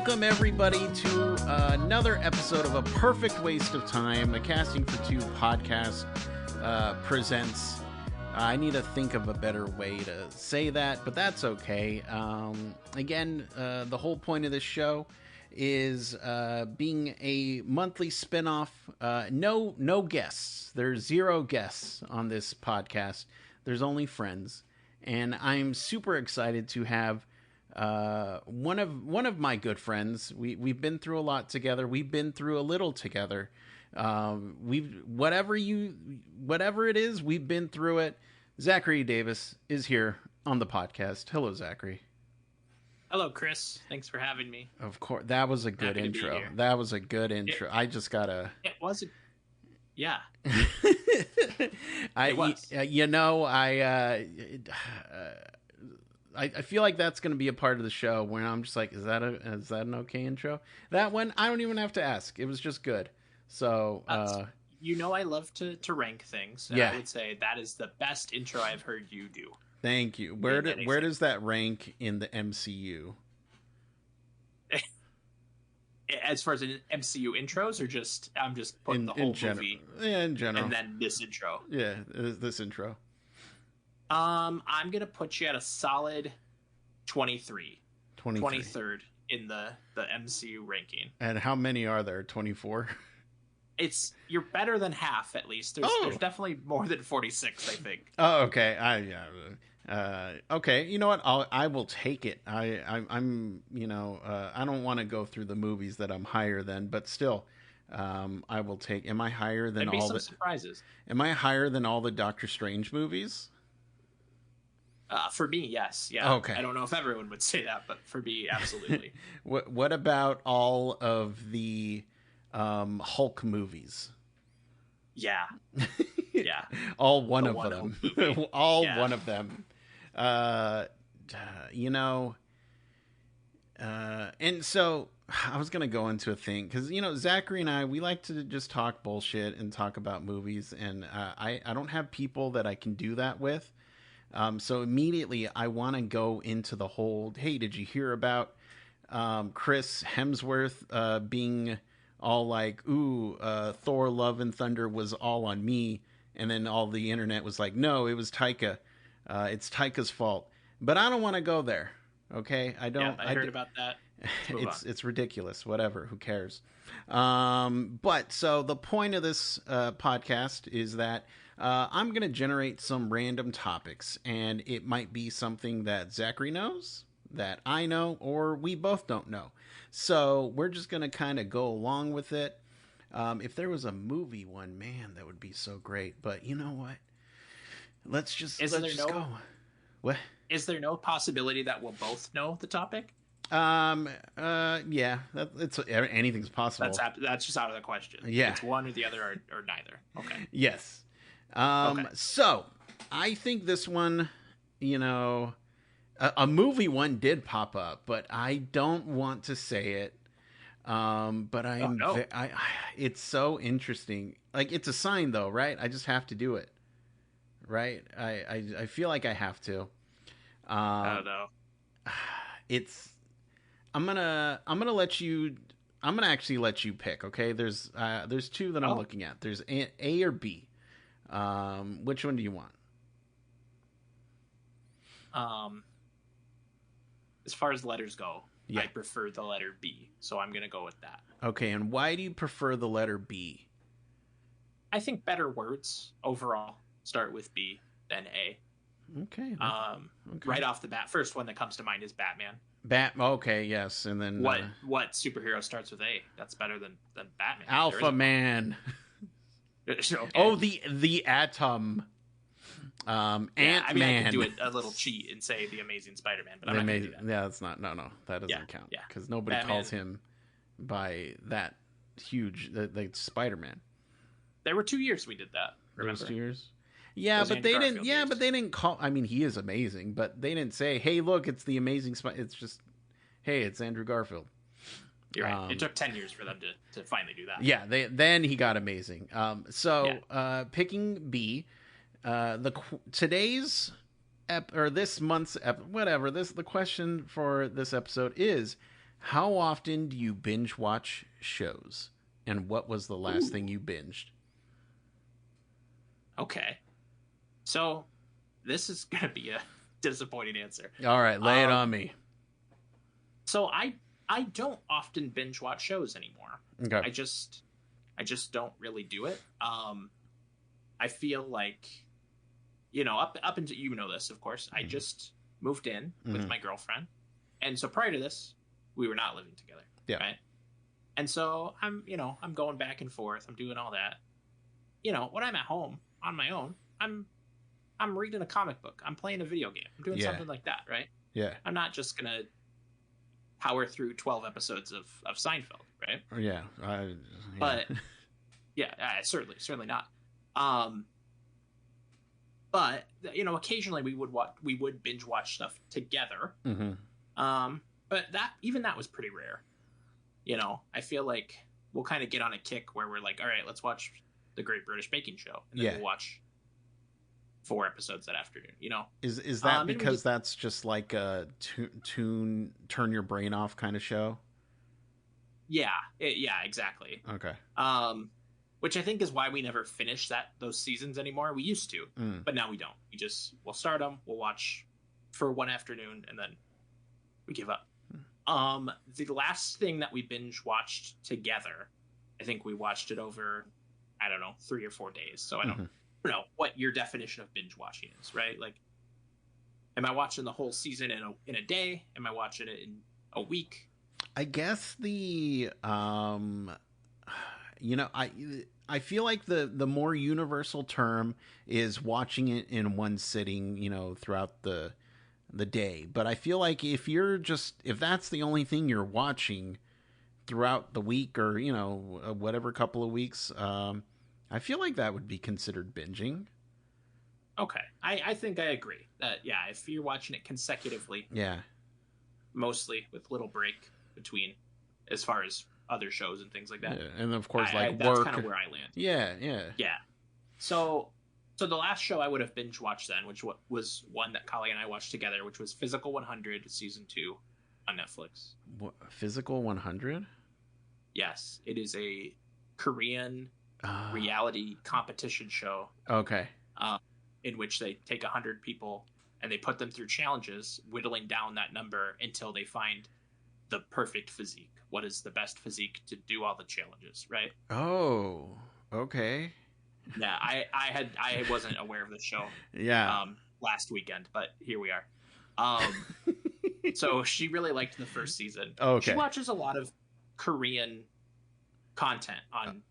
Welcome, everybody, to another episode of A Perfect Waste of Time, a Casting for Two podcast presents. I need to think of a better way to say that, but that's okay. Again, the whole point of this show is being a monthly spinoff. No guests. There's zero guests on this podcast. There's only friends. And I'm super excited to have one of my good friends. We've been through a lot together. We've been through a little together. Whatever it is, we've been through it. Zachary Davis is here on the podcast. Hello, Zachary. Hello, Chris. Thanks for having me. Of course, that was a good intro. That was a good intro. I just gotta. It was. Yeah. It was. I feel like that's going to be a part of the show where I'm just like, is that an okay intro? That one, I don't even have to ask. It was just good. So, I love to rank things. And yeah. I would say that is the best intro I've heard you do. Thank you. Where does that rank in the MCU? As far as MCU intros, or I'm just putting the whole movie. Yeah, in general. And then this intro. Yeah, this intro. I'm gonna put you at a solid 23rd in the MCU ranking. And how many are there? 24. You're better than half, at least. There's definitely more than 46, I think. Oh, okay. Okay. You know what? I will take it. I'm I don't want to go through the movies that I'm higher than, but still, I will take. Am I higher than all the surprises? Am I higher than all the Doctor Strange movies? For me, yes. Yeah. Okay. I don't know if everyone would say that, but for me, absolutely. What about all of the Hulk movies? Yeah. Yeah. All one of them. One of them. And so I was going to go into a thing because, Zachary and I, we like to just talk bullshit and talk about movies. And I don't have people that I can do that with. So immediately I want to go into the whole, hey, did you hear about Chris Hemsworth being all like, ooh, Thor Love and Thunder was all on me. And then all the internet was like, no, it was Taika. It's Taika's fault. But I don't want to go there. Okay? I don't. Yeah, I heard about that. It's ridiculous. Whatever. Who cares? But so the point of this podcast is that I'm going to generate some random topics, and it might be something that Zachary knows, that I know, or we both don't know. So we're just going to kind of go along with it. If there was a movie one, man, that would be so great. But you know what? Let's just go. What? Is there no possibility that we'll both know the topic? Yeah, anything's possible. That's just out of the question. Yeah. It's one or the other or neither. Okay. Yes. Okay. So I think this one, a movie one did pop up, but I don't want to say it. But it's so interesting. Like, it's a sign though, right? I just have to do it. Right? I feel like I have to. I don't know. I'm gonna actually let you pick. Okay, there's two that I'm looking at. There's A or B. Which one do you want? As far as letters go, yeah. I prefer the letter B, so I'm gonna go with that. Okay, and why do you prefer the letter B? I think better words overall start with B than A. Okay. Right off the bat, first one that comes to mind is Batman. Okay, yes, and then what superhero starts with A? That's better than Batman. Alpha Man. Okay. Oh, the Atom. Ant-Man. I mean, I could do a little cheat and say the Amazing Spider-Man, but I'm not going to do that. Yeah, that's not. No, that doesn't count. Yeah, because nobody calls him by that huge, like Spider-Man. There were 2 years we did that. Remember? Those 2 years. Yeah, but they didn't. Yeah, but they didn't call. I mean, he is amazing, but they didn't say, "Hey, look, it's the Amazing Spider." It's just, "Hey, it's Andrew Garfield." You're right. It took 10 years for them to finally do that. Yeah, then he got amazing. Picking B, today's this month's the question for this episode is, How often do you binge watch shows? And what was the last thing you binged? Okay. So this is going to be a disappointing answer. All right, lay it on me. So I don't often binge watch shows anymore. Okay. I just don't really do it. I feel like, up until, this, of course, I just moved in with my girlfriend. And so prior to this, we were not living together. Yeah. Right? And so I'm going back and forth. I'm doing all that. When I'm at home on my own, I'm reading a comic book. I'm playing a video game. I'm doing something like that, right? Yeah. I'm not just going to power through 12 episodes of Seinfeld, right? Yeah. But certainly not. But occasionally we would binge watch stuff together. But that was pretty rare. I feel like we'll kind of get on a kick where we're like, all right, let's watch the Great British Baking Show, and then we'll watch 4 episodes that afternoon. Is that because that's just like a turn your brain off kind of show? Yeah, exactly. Okay. Which I think is why we never finish those seasons anymore. We used to, but now we don't. We'll start them, we'll watch for one afternoon, and then we give up. The last thing that we binge watched together, I think we watched it over, 3 or 4 days. So I don't know what your definition of binge watching is, right? Like, am I watching the whole season in a day? Am I watching it in a week? I guess I feel like the more universal term is watching it in one sitting, throughout the day. But I feel like if that's the only thing you're watching throughout the week or, whatever couple of weeks, I feel like that would be considered binging. Okay. I think I agree that, if you're watching it consecutively, mostly with little break between as far as other shows and things like that. Yeah. And of course, work. That's kind of where I land. Yeah. So the last show I would have binge watched then, which was one that Kali and I watched together, which was Physical 100 season 2 on Netflix. What, Physical 100? Yes, it is a Korean reality competition show. Okay. In which they take 100 people and they put them through challenges, whittling down that number until they find the perfect physique. What is the best physique to do all the challenges, right? Oh, okay. Yeah, I wasn't aware of this show. Yeah. Last weekend, but here we are. So she really liked the first season. Okay. She watches a lot of Korean content on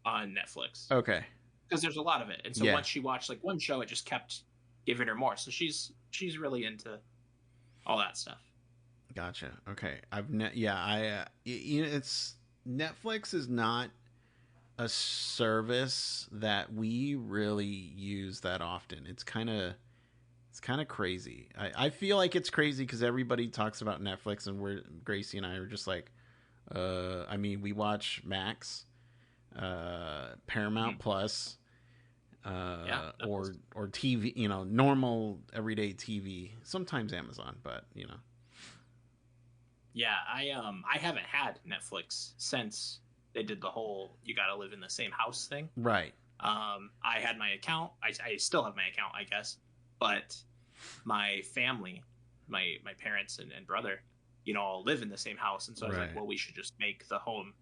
Netflix. Okay. Because there's a lot of it, and so once she watched like one show, it just kept giving her more. So she's really into all that stuff. Gotcha. Okay. It's Netflix is not a service that we really use that often. It's kind of crazy. I feel like it's crazy because everybody talks about Netflix, and Gracie and I are just like, we watch Max, Paramount Plus, or TV, normal everyday TV. Sometimes Amazon, but Yeah, I haven't had Netflix since they did the whole you gotta live in the same house thing. Right. I had my account. I still have my account, I guess. But my family, my parents and brother, all live in the same house. And so I was like, well, we should just make the home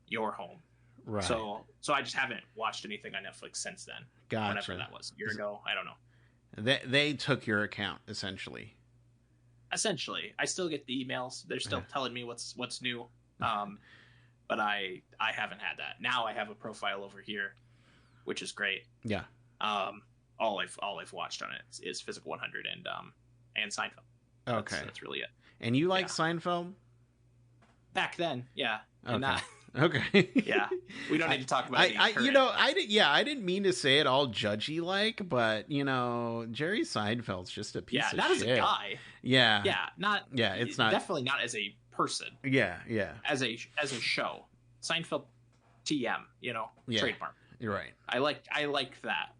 your home. Right. So I just haven't watched anything on Netflix since then. Gotcha. Whenever that was. A year ago. I don't know. They took your account, essentially. Essentially. I still get the emails. They're still telling me what's new. But I haven't had that. Now I have a profile over here, which is great. Yeah. All I've watched on it is Physical 100 and Seinfeld. Okay. That's really it. And you like Seinfeld? Back then, yeah. Okay. Okay. Yeah. We don't need to talk about it. I didn't mean to say it all judgy like, but Jerry Seinfeld's just a piece of shit. Yeah, not as a guy. Yeah. Yeah, it's not definitely not as a person. Yeah. As a show. Seinfeld TM, trademark. You're right. I like that.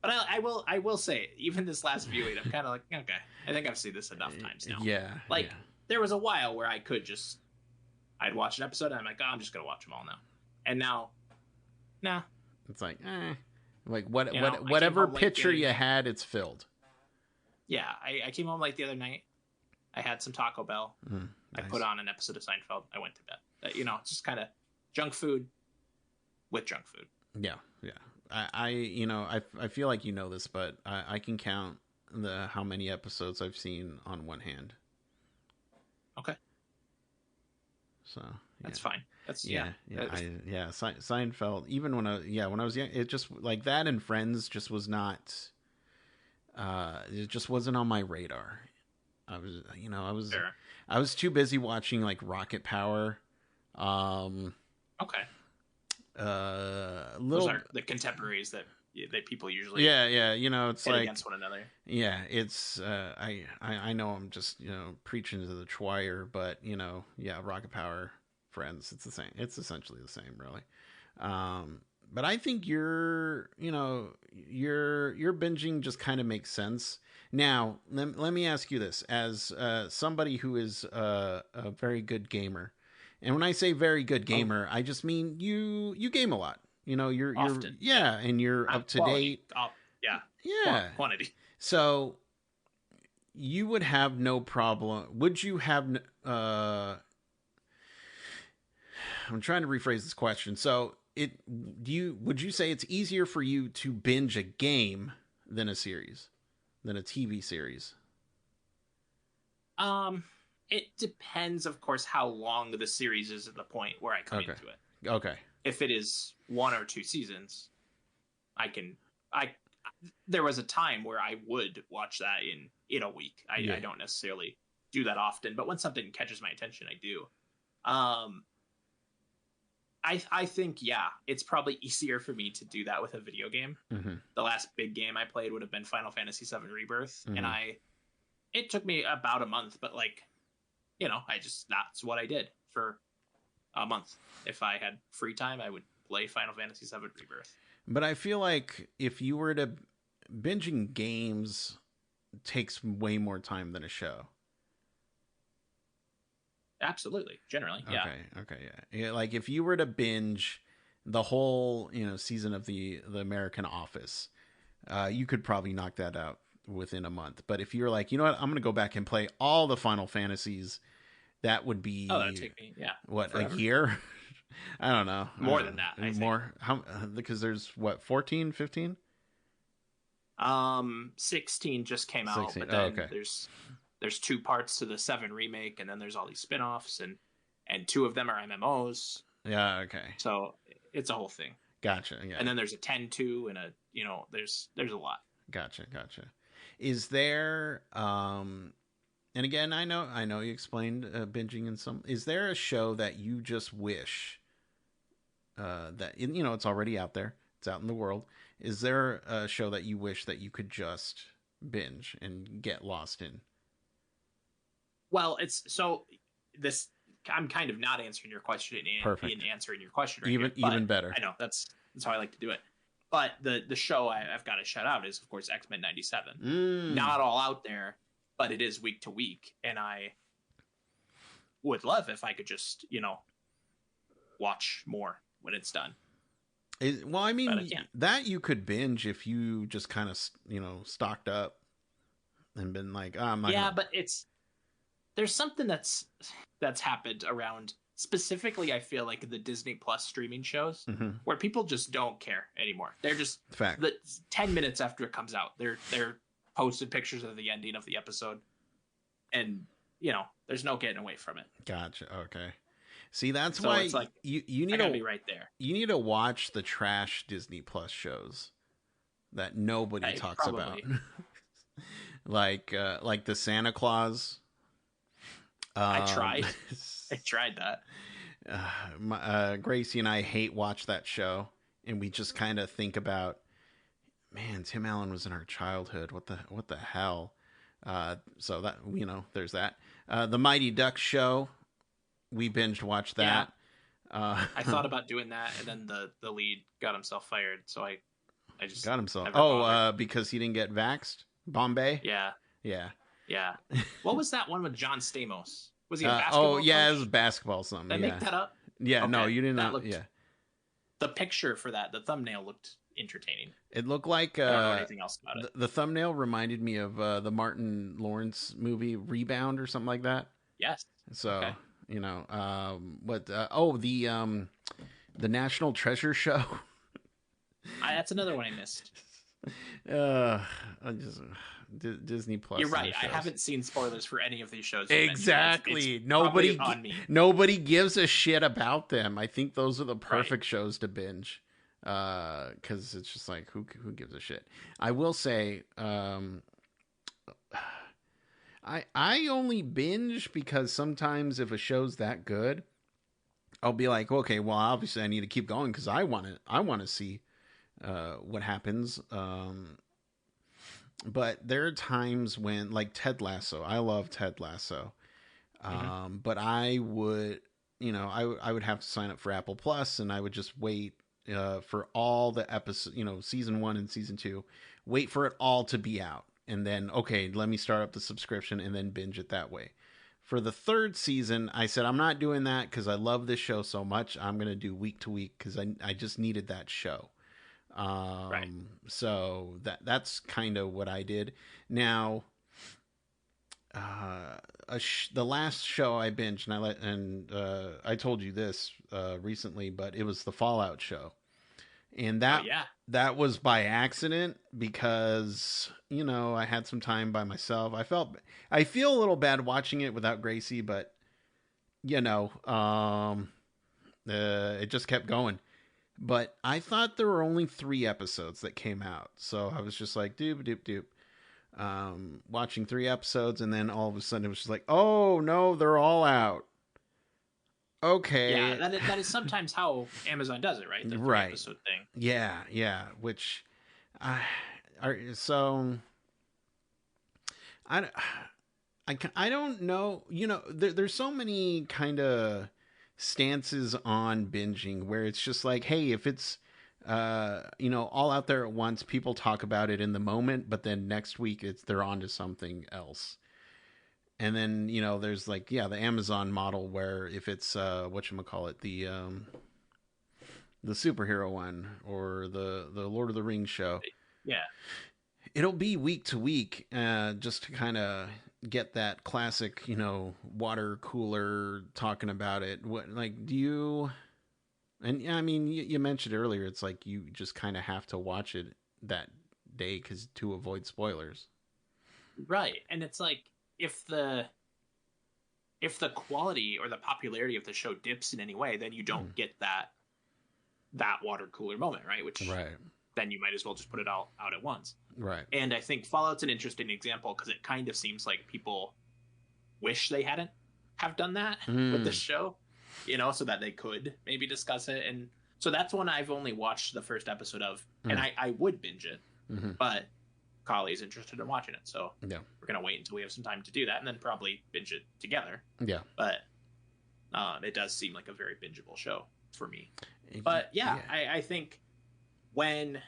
But I will say, even this last viewing, I'm kind of like, okay, I think I've seen this enough times now. Yeah. there was a while where I'd watch an episode and I'm like, oh, I'm just gonna watch them all now. And now, nah. It's like, like what You know, whatever picture you had, it's filled. Yeah, I came home late the other night. I had some Taco Bell. Nice. I put on an episode of Seinfeld. I went to bed. You know, it's just kind of junk food with junk food. Yeah. I feel like you know this, but I can count how many episodes I've seen on one hand. Okay. So that's fine. That's Seinfeld. Even when I was young, it just like that, and Friends just was not. It just wasn't on my radar. I was too busy watching like Rocket Power. Okay. Those are the contemporaries that people usually it's like against one another. Yeah, it's I know I'm just preaching to the choir, but Rocket Power, Friends, it's the same. It's essentially the same, really. But I think your binging just kind of makes sense. Now, let me ask you this: as somebody who is a very good gamer, and when I say very good gamer, I just mean you game a lot. You're often, and you're up to date. Quantity. So you would have no problem. Would you have? I'm trying to rephrase this question. So would you say it's easier for you to binge a game than a TV series? It depends, of course, how long the series is at the point where I come into it. Okay. If it is 1 or 2 seasons, there was a time where I would watch that in a week. I don't necessarily do that often, but when something catches my attention, I do. I think, it's probably easier for me to do that with a video game. Mm-hmm. The last big game I played would have been Final Fantasy VII Rebirth, and it took me about a month, but that's what I did for a month. If I had free time, I would play Final Fantasy VII Rebirth. But I feel like if you were to binging games takes way more time than a show. Absolutely. Generally. Yeah. Okay. Like if you were to binge the whole, season of the American Office, you could probably knock that out within a month. But if you're like, you know what, I'm going to go back and play all the Final Fantasies, that would be that'd take me, a year? I don't know. More than that. I more. How? Because there's 14, 15? 16 just came out, 16. but then there's 2 parts to the 7 remake, and then there's all these spin-offs, and 2 of them are MMOs. Yeah, okay. So it's a whole thing. Gotcha. Yeah. And then there's a 10-2 and there's a lot. Gotcha. Is there and again, I know you explained binging in some. Is there a show that you just wish that it's already out there, it's out in the world? Is there a show that you wish that you could just binge and get lost in? Well, I'm kind of not answering your question in answering your question right even better. I know that's how I like to do it. But the show I've got to shout out is, of course, X-Men 97. Not all out there, but it is week to week, and I would love if I could just watch more when it's done. That you could binge if you just kind of stocked up and been like, oh, I'm not. Yeah, but there's something that's happened around. Specifically, I feel like the Disney Plus streaming shows where people just don't care anymore. They're just 10 minutes after it comes out, they're posted pictures of the ending of the episode, and there's no getting away from it. Gotcha. Okay. See, that's why it's like you need to be right there. You need to watch the trash Disney Plus shows that nobody talks about, like the Santa Claus. I tried that. Gracie and I watch that show, and we just kind of think about, man, Tim Allen was in our childhood. What the hell? So that there's that. The Mighty Ducks show, we binged watched that. Yeah. I thought about doing that, and then the lead got himself fired, so I just got himself. Because he didn't get vaxxed. Bombay. Yeah. What was that one with John Stamos? Was he a basketball coach? Yeah, it was basketball something. Did I make that up? Yeah, okay. No, you didn't. Yeah. The picture for that, the thumbnail looked entertaining. It looked like I don't know anything else about it. The thumbnail reminded me of the Martin Lawrence movie Rebound or something like that. Yes. So okay. The National Treasure show. That's another one I missed. Disney Plus. You're right. I haven't seen spoilers for any of these shows. Exactly. It's nobody gives a shit about them. I think those are the perfect shows to binge. Because it's just like who gives a shit. I will say, I only binge because sometimes if a show's that good, I'll be like, okay, well, obviously I need to keep going because I want to see what happens. But there are times when, like Ted Lasso, I love Ted Lasso, but I would have to sign up for Apple Plus, and I would just wait for all the episodes, season 1 and season 2, wait for it all to be out. And then, okay, let me start up the subscription and then binge it that way. For the 3rd season, I said, I'm not doing that because I love this show so much. I'm going to do week to week because I just needed that show. Right. So that's kind of what I did. Now, the last show I binged, and I told you this recently, but it was the Fallout show. And that was by accident because, I had some time by myself. I feel a little bad watching it without Gracie, but it just kept going. But I thought there were only 3 episodes that came out. So I was just like, doop. Watching 3 episodes, and then all of a sudden it was just like, oh no, they're all out. Okay. Yeah, that is sometimes how Amazon does it, right? The 3 episode thing. Yeah. Which, I don't know. There's so many kind of stances on binging where it's just like, hey, if it's all out there at once, people talk about it in the moment, but then next week they're on to something else. And then, there's like, the Amazon model where if it's whatchamacallit, the superhero one or the Lord of the Rings show. Yeah. It'll be week to week, just to kind of get that classic, water cooler talking about it. What, like, do you, and I mean, you mentioned earlier, it's like you just kind of have to watch it that day to avoid spoilers. Right. And it's like, if the quality or the popularity of the show dips in any way, then you don't get that water cooler moment, right? Which then you might as well just put it all out at once. Right. And I think Fallout's an interesting example because it kind of seems like people wish they hadn't have done that with the show, so that they could maybe discuss it. And so that's one I've only watched the first episode of, and I would binge it, but Collie's interested in watching it, so we're gonna wait until we have some time to do that, and then probably binge it together. Yeah, but it does seem like a very bingeable show for me. But I think when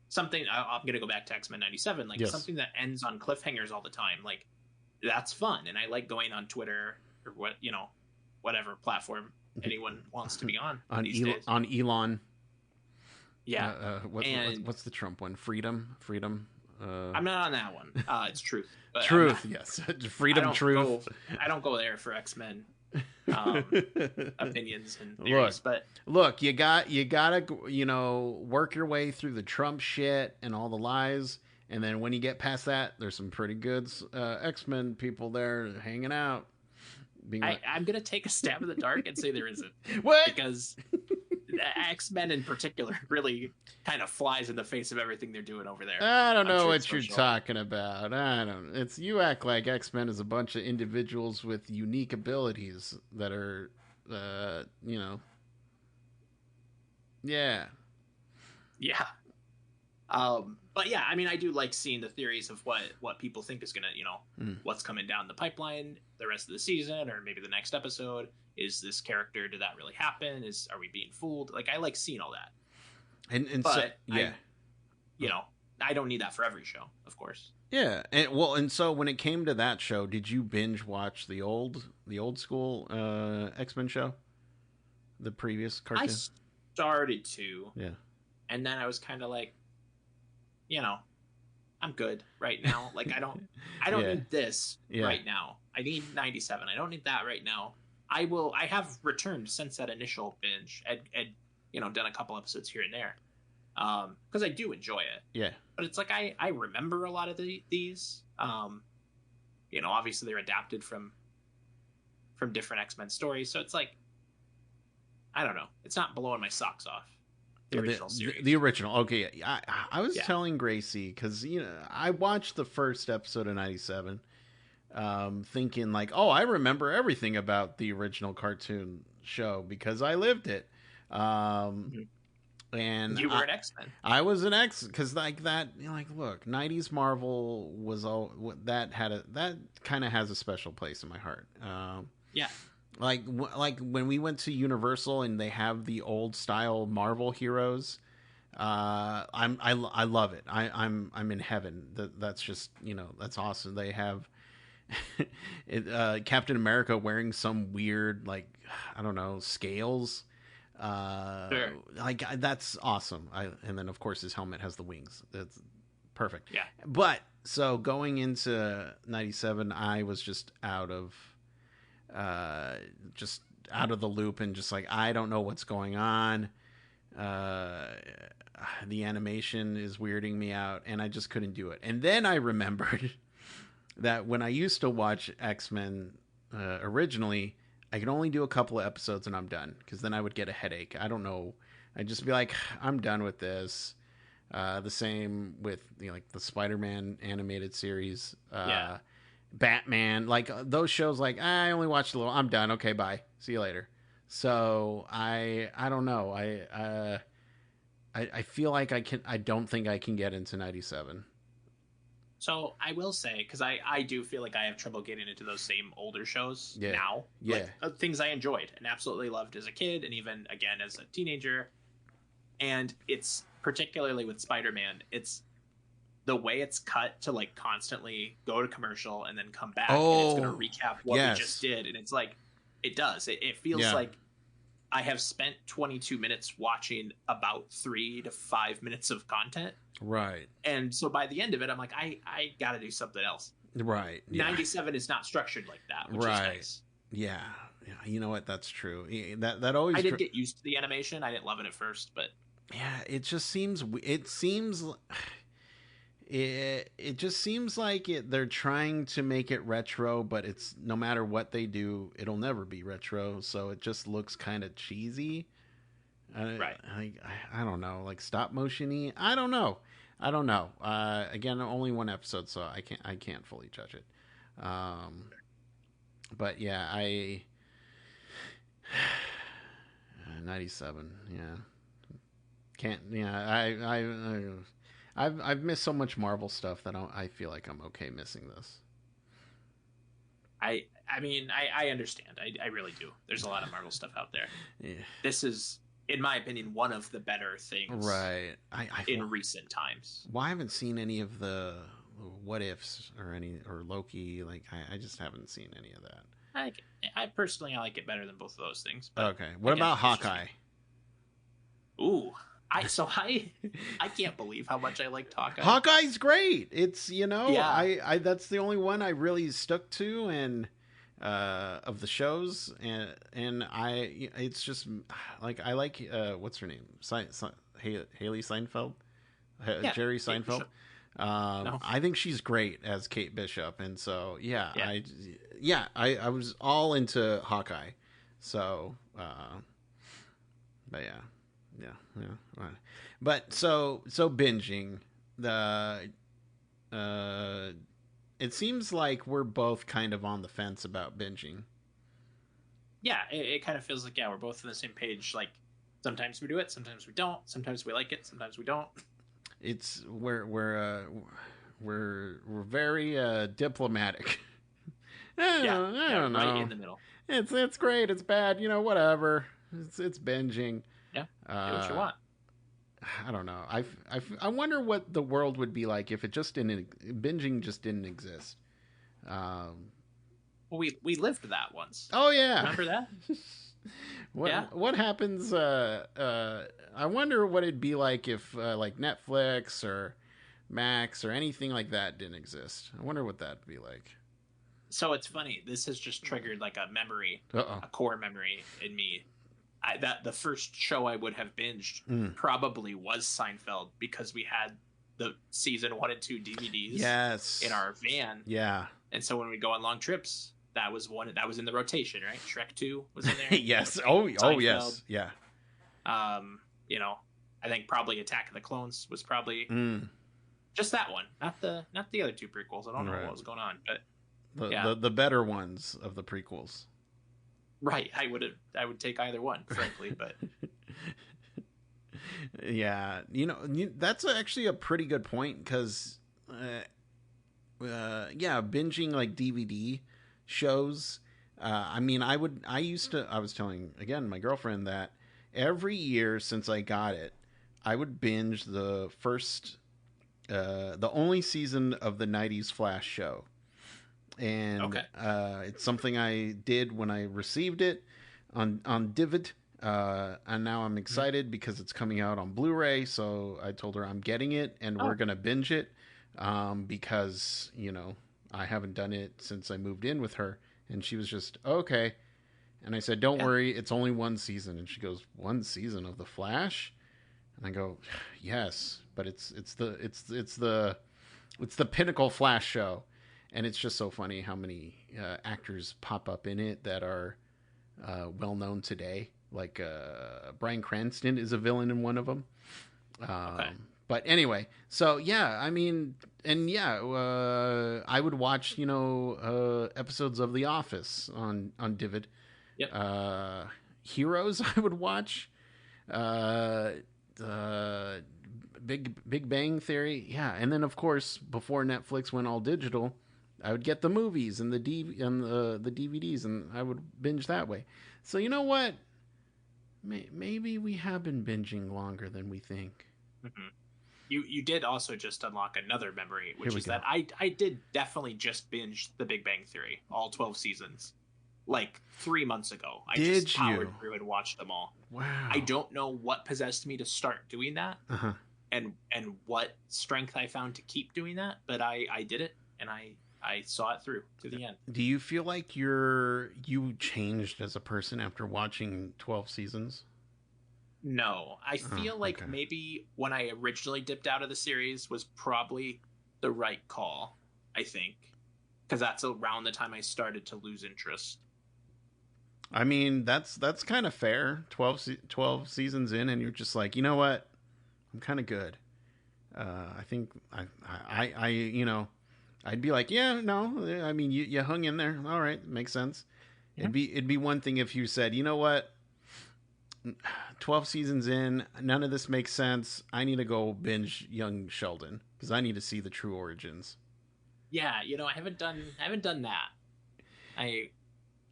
something, I'm gonna go back to X-Men '97, like something that ends on cliffhangers all the time, like that's fun, and I like going on Twitter or whatever platform anyone wants to be on these days. On Elon. Yeah. What's the Trump one? Freedom. I'm not on that one. It's Truth. But Truth, yes. Freedom, Truth. I don't go there for X-Men opinions and theories. Look, you gotta work your way through the Trump shit and all the lies, and then when you get past that, there's some pretty good X-Men people there hanging out. I'm gonna take a stab in the dark and say there isn't. What? Because X-Men in particular really kind of flies in the face of everything they're doing over there. I don't know what you're talking about. You act like X-Men is a bunch of individuals with unique abilities that are, yeah. Yeah. But yeah, I mean, I do like seeing the theories of what people think is gonna, what's coming down the pipeline the rest of the season, or maybe the next episode. Is this character, did that really happen? Are we being fooled? Like, I like seeing all that. And but so, yeah. I don't need that for every show, of course. Yeah, and so when it came to that show, did you binge watch the old school X-Men show, the previous I cartoon? started to, Yeah, and then I was kind of like, I'm good right now. Like I don't Yeah. need this Yeah. right now. I need 97. I don't need that right now. I have returned since that initial binge and done a couple episodes here and there. Because I do enjoy it. Yeah. But it's like I remember a lot of these. Obviously they're adapted from different X-Men stories, so it's like, I don't know. It's not blowing my socks off. The original series. The original. Okay, I was telling Gracie, because I watched the first episode of 97, thinking like, oh, I remember everything about the original cartoon show because I lived it. And you were an X-Men. I was an X, because like that, look, 90s Marvel was all that kind of has a special place in my heart. Yeah. Like when we went to Universal and they have the old style Marvel heroes, I love it. I'm in heaven. That's just that's awesome. They have Captain America wearing some weird, like, I don't know, scales. Sure. Like, that's awesome. And then of course his helmet has the wings. That's perfect. Yeah. But so going into 97, I was just out of the loop, and just like, I don't know what's going on. The animation is weirding me out, and I just couldn't do it. And then I remembered that when I used to watch X-Men originally, I could only do a couple of episodes and I'm done, because then I would get a headache. I don't know. I'd just be like, I'm done with this. The same with like the Spider-Man animated series. Batman, like those shows, like, I only watched a little, I'm done, okay, bye, see you later. So I don't know, I feel like I don't think I can get into 97. So I will say, because I do feel like I have trouble getting into those same older shows now. Yeah. Like, things I enjoyed and absolutely loved as a kid, and even again as a teenager. And it's particularly with Spider-Man, it's the way it's cut to like constantly go to commercial and then come back, and it's going to recap what we just did. And it's like, it does. It feels like I have spent 22 minutes watching about 3 to 5 minutes of content. Right. And so by the end of it, I'm like, I got to do something else. Right. Yeah. 97 is not structured like that, which is nice. Yeah. You know what? That's true. That always. I did get used to the animation. I didn't love it at first, but yeah, it just seems. It just seems like they're trying to make it retro, but it's, no matter what they do, it'll never be retro. So it just looks kind of cheesy. Right. I don't know, like stop motion-y. I don't know. Again, only one episode, so I can't fully judge it. But yeah, 97. Yeah. Can't. Yeah. I've missed so much Marvel stuff that I feel like I'm okay missing this. I mean, I understand. I really do. There's a lot of Marvel stuff out there. Yeah. This is, in my opinion, one of the better things, right? In recent times. Well, I haven't seen any of the what ifs or Loki. Like, I just haven't seen any of that. I personally, I like it better than both of those things. But okay. What about Hawkeye? Ooh. I can't believe how much I liked Hawkeye. Hawkeye's great. It's, I that's the only one I really stuck to, and of the shows, and it's just like, I like what's her name, Haley Seinfeld, Jerry Seinfeld. No. I think she's great as Kate Bishop, and so I was all into Hawkeye. So, but yeah. Right. But so binging it seems like we're both kind of on the fence about binging. Yeah, it kind of feels like, we're both on the same page. Like, sometimes we do it, sometimes we don't. Sometimes we like it, sometimes we don't. It's we're very diplomatic. I don't know. Right in the middle. It's great. It's bad. Whatever. It's binging. Yeah, do what you want. I don't know. I wonder what the world would be like if it just didn't binging just didn't exist. Well, we lived that once. Oh yeah, remember that? What happens? I wonder what it'd be like if like Netflix or Max or anything like that didn't exist. I wonder what that'd be like. So it's funny. This has just triggered like a memory, a core memory in me. That the first show I would have binged probably was Seinfeld, because we had the season 1 and 2 DVDs in our van. Yeah. And so when we go on long trips, that was in the rotation, right? Shrek 2 was in there. Yes. Seinfeld. Oh yes. Yeah. You know, I think probably Attack of the Clones was probably just that one, not the other 2 prequels. I don't know what was going on, but the better ones of the prequels. Right, I would take either one, frankly, but yeah, that's actually a pretty good point, because binging like DVD shows. I was telling again my girlfriend that every year since I got it, I would binge the only season of the 90s Flash show. And it's something I did when I received it on DVD, and now I'm excited because it's coming out on Blu-ray. So I told her I'm getting it, and we're gonna binge it, because I haven't done it since I moved in with her, and she was just okay. And I said, "Don't worry, it's only one season." And she goes, "One season of the Flash?" And I go, "Yes, but it's the pinnacle Flash show." And it's just so funny how many actors pop up in it that are well known today. Like Bryan Cranston is a villain in one of them. But anyway, so yeah, I mean, and yeah, I would watch episodes of The Office on Divid. Yep. Heroes I would watch. Big Bang Theory, yeah, and then of course before Netflix went all digital, I would get the movies and the DVDs, and I would binge that way. So you know what? Maybe we have been binging longer than we think. Mm-hmm. You did also just unlock another memory, which is that I did definitely just binge The Big Bang Theory, all 12 seasons, like 3 months ago. I just powered through and watched them all. Wow. I don't know what possessed me to start doing that, and what strength I found to keep doing that, but I did it, and I saw it through to the end. Do you feel like you changed as a person after watching 12 seasons? No, I feel like maybe when I originally dipped out of the series was probably the right call, I think, because that's around the time I started to lose interest. I mean, that's kind of fair. 12 seasons in, and you're just like, you know what? I'm kind of good. I think I'd be like, yeah, no. I mean, you hung in there. All right, makes sense. Yeah. It'd be one thing if you said, you know what? 12 seasons in, none of this makes sense. I need to go binge Young Sheldon because I need to see the true origins. Yeah, I haven't done that.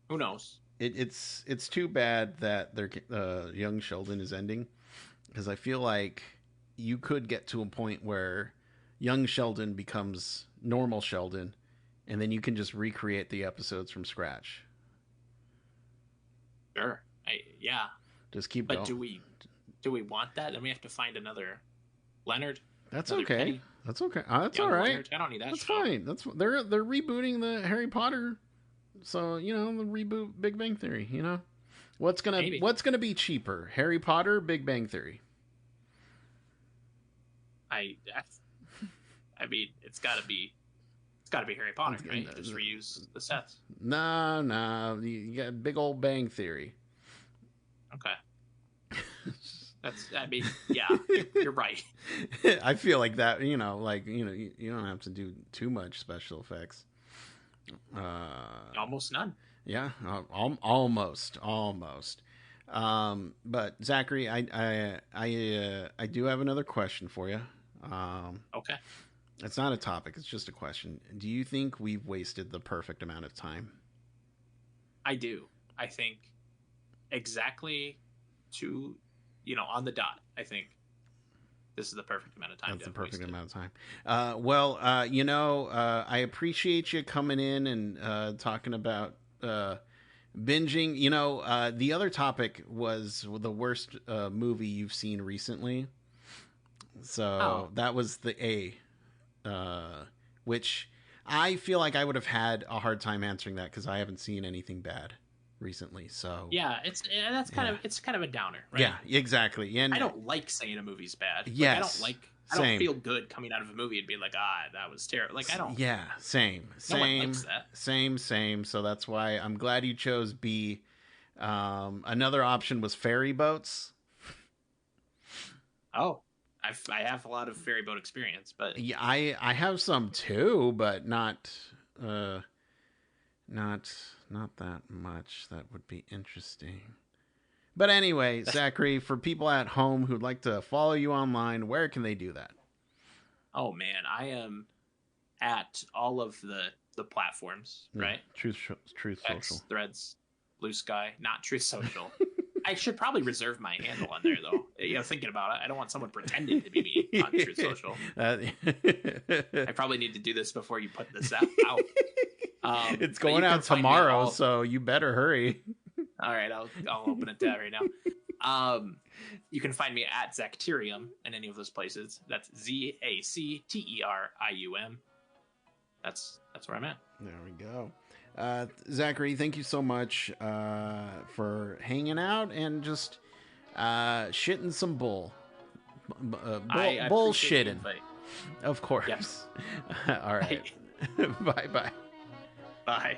Who knows? It's too bad that Young Sheldon is ending, because I feel like you could get to a point where Young Sheldon becomes normal Sheldon, and then you can just recreate the episodes from scratch. Sure. Just keep going. But do we want that? Then we have to find another Leonard. That's okay. Penny. That's okay. That's all right. Leonard. I don't need that. That's fine. They're rebooting the Harry Potter, so the reboot Big Bang Theory. What's gonna be cheaper, Harry Potter, Big Bang Theory? I mean, it's got to be Harry Potter, right? Just reuse the sets. No, you got Big Old Bang Theory. Okay. Yeah, you're right. I feel like that, you don't have to do too much special effects. Almost none. Yeah, almost. But Zachary, I do have another question for you. Okay. It's not a topic, it's just a question. Do you think we've wasted the perfect amount of time? I do. I think exactly on the dot, I think. this is the perfect amount of time. That's the perfect amount of time. I appreciate you coming in and talking about binging. The other topic was the worst movie you've seen recently. So that was the A, which I feel like I would have had a hard time answering that because I haven't seen anything bad recently. So yeah, it's kind of a downer, right? Yeah, exactly. And I don't like saying a movie's bad. Yes, I don't feel good coming out of a movie and being like, that was terrible. Like, I don't. Yeah, same. No one likes that. Same. So that's why I'm glad you chose B. Another option was ferry boats. Oh, I have a lot of ferry boat experience, but yeah, I have some too, but not that much. That would be interesting. But anyway, Zachary, for people at home who'd like to follow you online, where can they do that? Oh man, I am at all of the platforms, right? Truth X, Social, Threads, Blue Sky, not Truth Social. I should probably reserve my handle on there, though. Thinking about it, I don't want someone pretending to be me on Truth Social. I probably need to do this before you put this out. It's going out tomorrow, so you better hurry. All right, I'll open a tab right now. You can find me at Zacterium in any of those places. That's Zacterium. That's where I'm at. There we go. Zachary, thank you so much for hanging out and just shitting some bullshitting. Of course. Yes. All right. Bye. Bye.